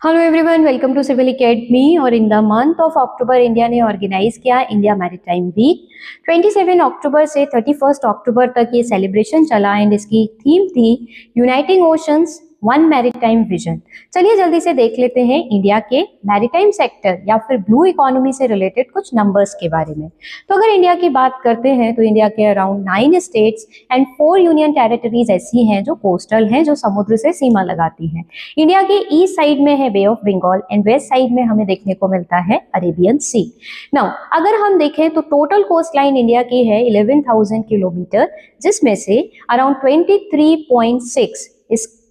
Hello everyone, welcome to civil academy. और in the month of October India ने organise किया India maritime week. 27 अक्टूबर से 31 अक्टूबर तक ये सेलिब्रेशन चला एंड इसकी थीम थी uniting oceans one maritime vision. चलिए जल्दी से देख लेते हैं इंडिया के मैरीटाइम सेक्टर या फिर ब्लू इकोनॉमी से रिलेटेड कुछ नंबर्स के बारे में। तो अगर इंडिया की बात करते हैं तो इंडिया के around 9 states and 4 union territories ऐसी हैं जो कोस्टल हैं, जो समुद्र से सीमा लगाती हैं। इंडिया के ईस्ट साइड में है bay of Bengal and west side में हमें देखने को मिलता है अरेबियन सी। नाउ अगर हम देखें तो टोटल कोस्ट लाइन इंडिया की है 11,000 किलोमीटर, जिसमें से अराउंड 23.6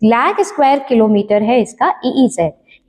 लाख स्क्वायर किलोमीटर है इसका EEZ,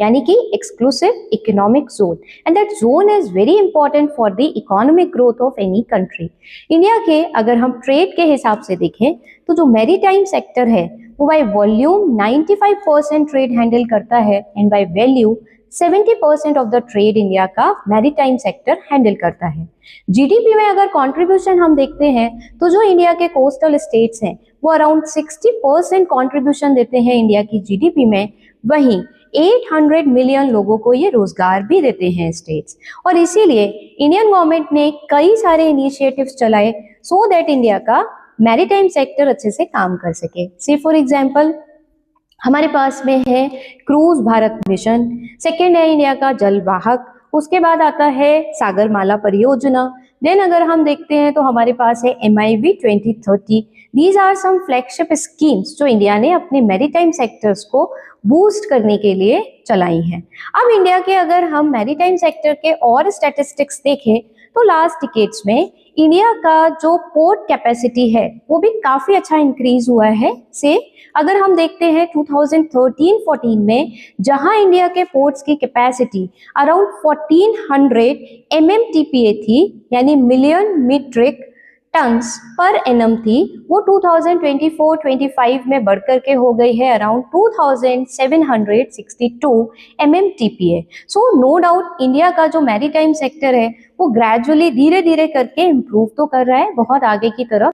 यानी कि exclusive economic zone, and that zone is very important for the economic growth of any country. India के अगर हम ट्रेड के हिसाब से देखें तो जो मैरीटाइम सेक्टर है वो बाय वॉल्यूम 95% ट्रेड हैंडल करता है and by value 70% of the trade India का मैरीटाइम सेक्टर हैंडल करता है। जीडीपी में अगर कंट्रीब्यूशन हम देखते हैं तो जो इंडिया के कोस्टल स्टेट्स हैं वो अराउंड 60% कंट्रीब्यूशन देते हैं इंडिया की जीडीपी में। वहीं 800 मिलियन लोगों को ये रोजगार भी देते हैं स्टेट्स, और इसीलिए इंडियन गवर्नमेंट ने कई सारे इनिशिएटिव्स चलाए सो दैट इंडिया का मैरीटाइम सेक्टर अच्छे से काम कर सके। सी फॉर एग्जांपल हमारे पास में है क्रूज भारत मिशन, सेकेंड है इंडिया का जलवाहक, उसके बाद आता है सागरमाला परियोजना। देन अगर हम देखते हैं तो हमारे पास है MIV 2030। These are some flagship schemes जो इंडिया ने अपने मैरीटाइम सेक्टर्स को बूस्ट करने के लिए चलाई हैं। अब इंडिया के अगर हम मैरीटाइम सेक्टर के और स्टैटिस्टिक्स देखें तो लास्ट डिकेड्स में इंडिया का जो पोर्ट कैपेसिटी है वो भी काफी अच्छा इंक्रीज हुआ है। से अगर हम देखते हैं 2013-14 में जहां इंडिया के पोर्ट्स की कैपेसिटी अराउंड 1400 MMTPA थी, यानी million metric tons per annum थी, वो 2024-25 में बढ़कर के हो गई है around 2762 MMTPA। So no doubt India का जो मैरीटाइम सेक्टर है वो ग्रेजुअली धीरे धीरे करके इम्प्रूव तो कर रहा है, बहुत आगे की तरफ